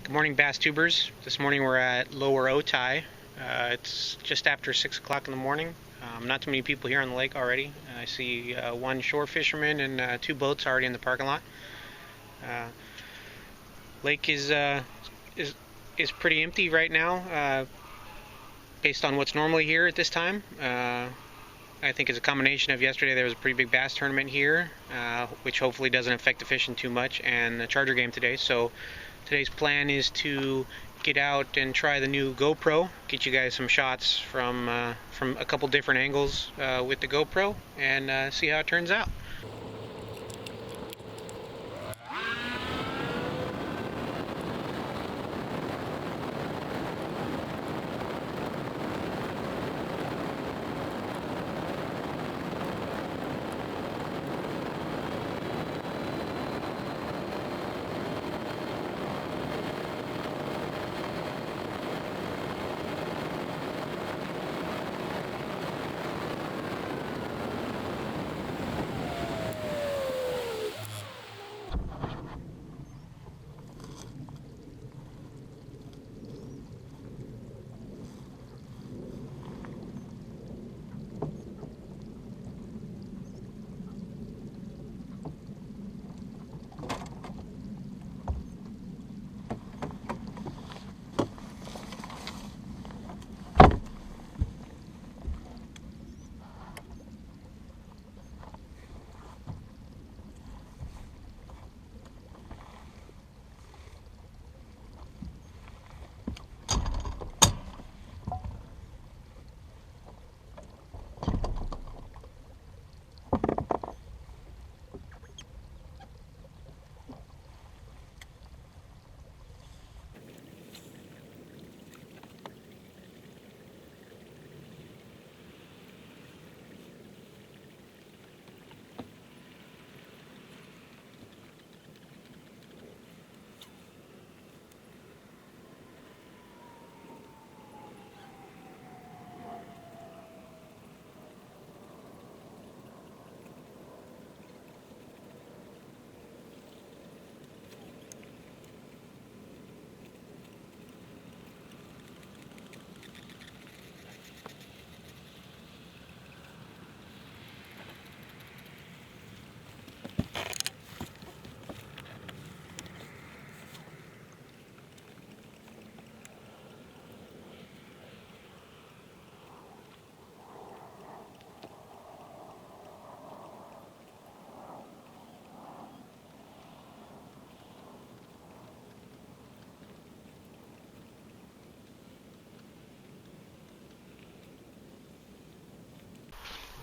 Good morning, bass tubers. This morning we're at Lower Otay. It's just after 6 o'clock in the morning. Not too many people here on the lake already. I see one shore fisherman and two boats already in the parking lot. Lake is pretty empty right now, based on what's normally here at this time. I think it's a combination of yesterday there was a pretty big bass tournament here, which hopefully doesn't affect the fishing too much, and the charger game today. So today's plan is to get out and try the new GoPro, get you guys some shots from a couple different angles with the GoPro, and see how it turns out.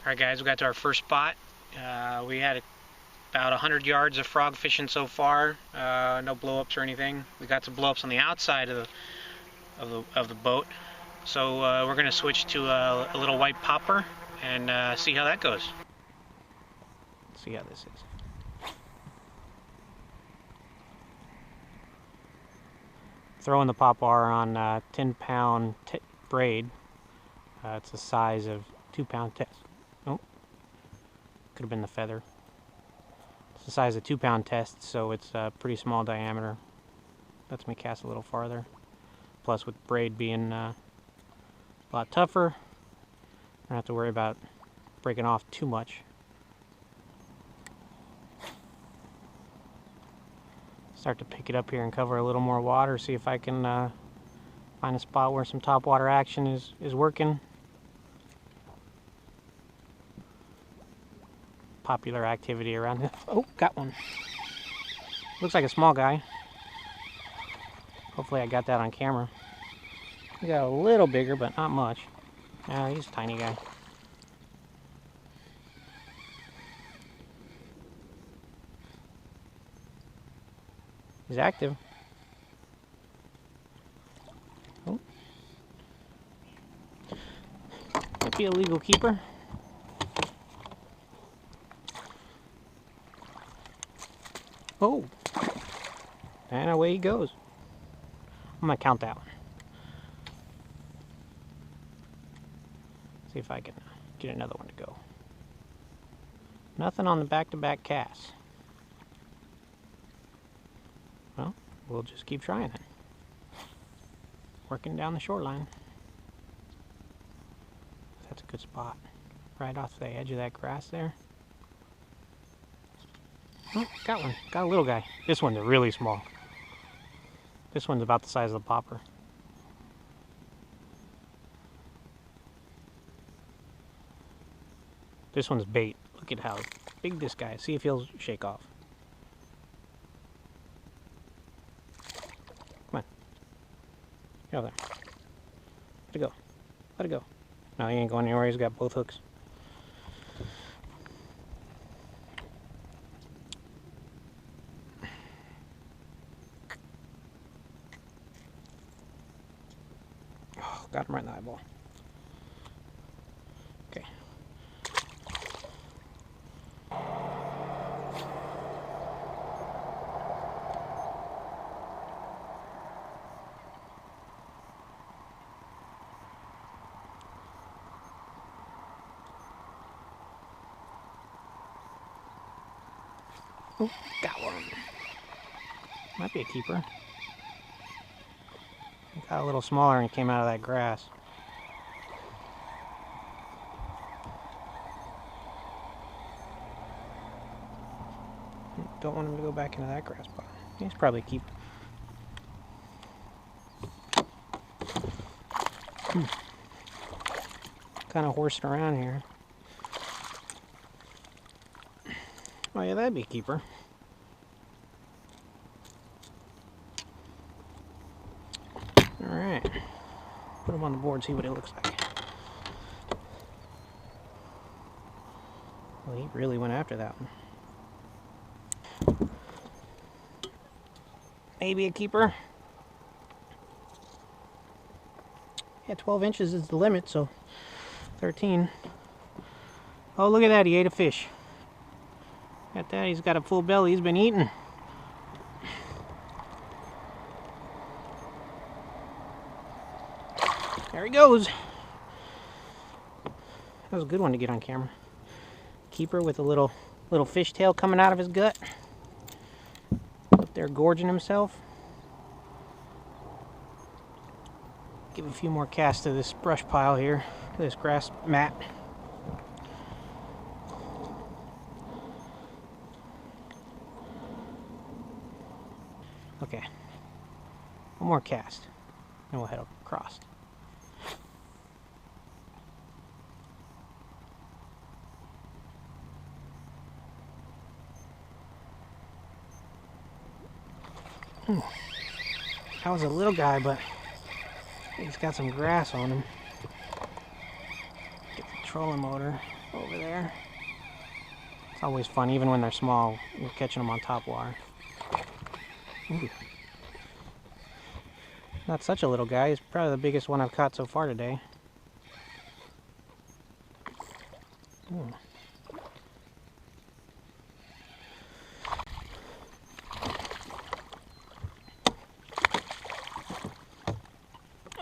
Alright guys, we got to our first spot. We had about 100 yards of frog fishing so far. No blow-ups or anything. We got some blow-ups on the outside of the boat. So we're going to switch to a little white popper and see how that goes. Let's see how this is. Throwing the popper on 10-pound braid. It's the size of 2-pound test. Oh, could have been the feather. It's the size of 2-pound test, so it's a pretty small diameter. Lets me cast a little farther. Plus, with braid being a lot tougher, I don't have to worry about breaking off too much. Start to pick it up here and cover a little more water. See if I can find a spot where some topwater action is working. Popular activity around here. Oh, got one. Looks like a small guy. Hopefully I got that on camera. He got a little bigger, but not much. Yeah, he's a tiny guy. He's active. Oh. Might be a legal keeper. Oh, and away he goes. I'm gonna count that one. See if I can get another one to go. Nothing on the back-to-back casts. Well, we'll just keep trying it. working down the shoreline. That's a good spot. Right off the edge of that grass there. Oh, got one. Got a little guy. This one's really small. This one's about the size of the popper. This one's bait. Look at how big this guy is. See if he'll shake off. Come on. Get over there. Let it go. Let it go. No, he ain't going anywhere. He's got both hooks. Oh, got him right in the eyeball. Okay. Oh, got one. Might be a keeper. He got a little smaller and came out of that grass. Don't want him to go back into that grass pile. He's probably a keeper. Kind of horsing around here. Oh yeah, that'd be a keeper. Alright. Put him on the board, see what it looks like. Well, he really went after that one. Maybe a keeper. Yeah, 12 inches is the limit, so 13. Oh, look at that, he ate a fish. At that, he's got a full belly, he's been eating. There he goes. That was a good one to get on camera. Keeper with a little fish tail coming out of his gut. Up there gorging himself. Give a few more casts to this brush pile here, to this grass mat. Okay, one more cast, and we'll head across. That was a little guy, but he's got some grass on him. Get the trolling motor over there. It's always fun, even when they're small, we're catching them on top water. Ooh. Not such a little guy. He's probably the biggest one I've caught so far today. Ooh.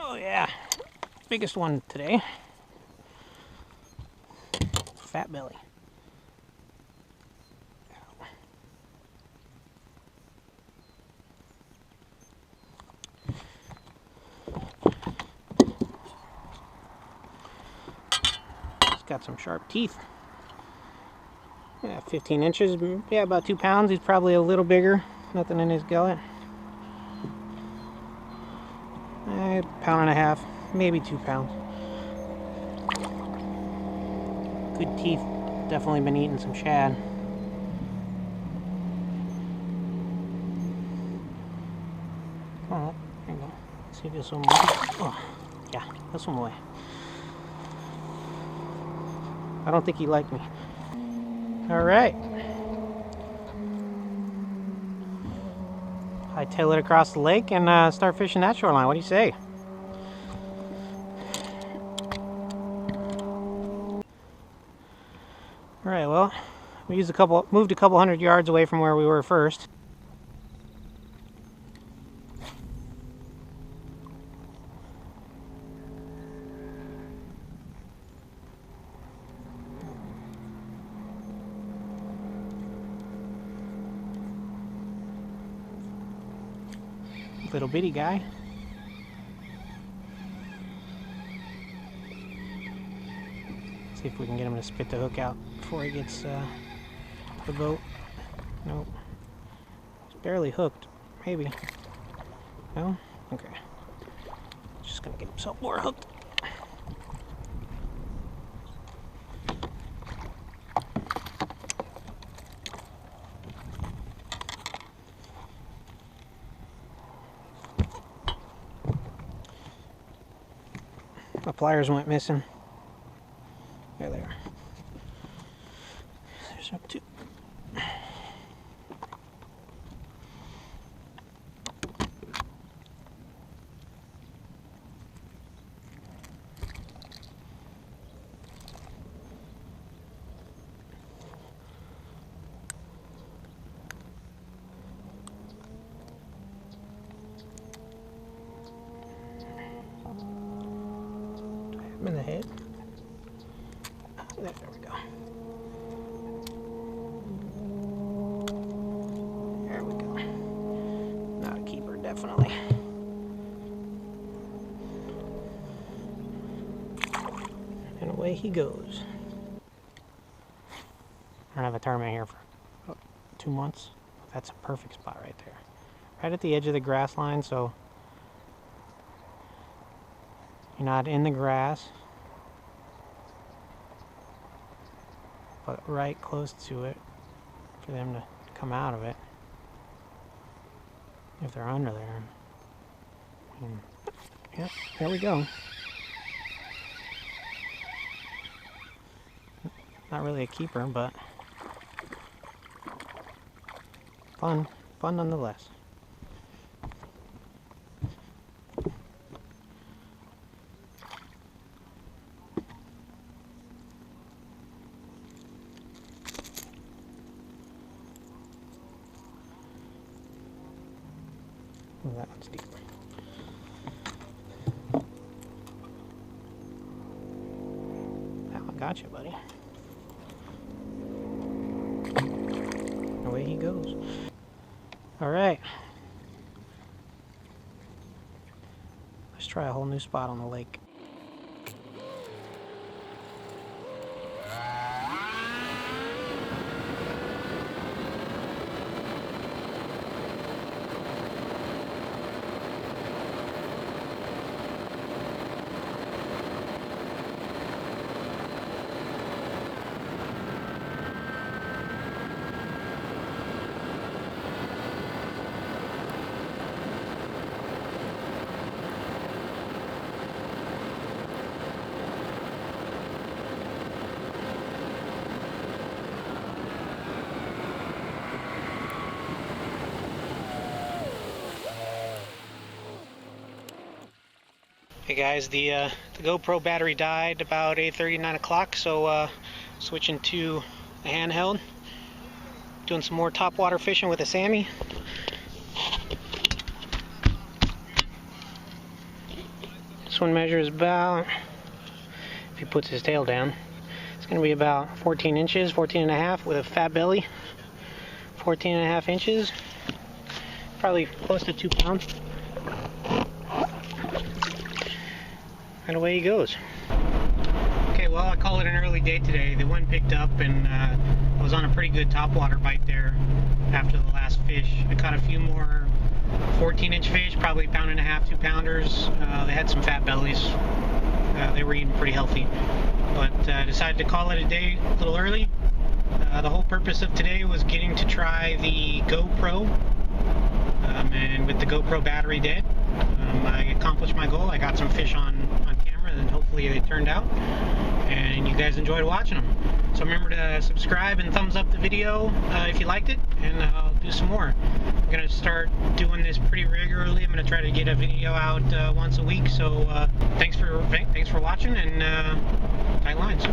Oh yeah, biggest one today. Fat belly. Got some sharp teeth. Yeah, 15 inches, yeah, about 2 pounds. He's probably a little bigger, nothing in his gullet. Pound and a half, maybe 2 pounds. Good teeth, definitely been eating some shad. Oh, there you go. Let's see this one. Oh, yeah, this one away. I don't think he liked me. Alright. Hightail it across the lake and start fishing that shoreline. What do you say? Alright, well, we moved a couple hundred yards away from where we were first. Little bitty guy. See if we can get him to spit the hook out before he gets to the boat. Nope. He's barely hooked. Maybe. No? Okay. Just gonna get himself more hooked. My pliers went missing. There they are. There's up two. In the head. There we go. There we go. Not a keeper, definitely. And away he goes. I don't have a tournament here for 2 months. That's a perfect spot right there. Right at the edge of the grass line, so you're not in the grass, but right close to it for them to come out of it if they're under there. And, yep, there we go. Not really a keeper, but fun nonetheless. Well, that one's deep. That one got you, buddy. Away he goes. Alright. Let's try a whole new spot on the lake. Hey guys, the GoPro battery died about 8:30, 9 o'clock, so switching to the handheld. Doing some more topwater fishing with a Sammy. This one measures about, if he puts his tail down, it's going to be about 14 inches, 14 and a half with a fat belly. 14 and a half inches, probably close to 2 pounds. And away he goes. Okay, well, I call it an early day today. The wind picked up and I was on a pretty good topwater bite there after the last fish. I caught a few more 14-inch fish, probably 1.5 pounds, 2 pounders. They had some fat bellies. They were eating pretty healthy. But I decided to call it a day a little early. The whole purpose of today was getting to try the GoPro. And with the GoPro battery dead, I accomplished my goal. I got some fish on camera, and hopefully they turned out and you guys enjoyed watching them. So remember to subscribe and thumbs up the video if you liked it, and I'll do some more. I'm going to start doing this pretty regularly. I'm going to try to get a video out once a week. So thanks for watching, and tight lines.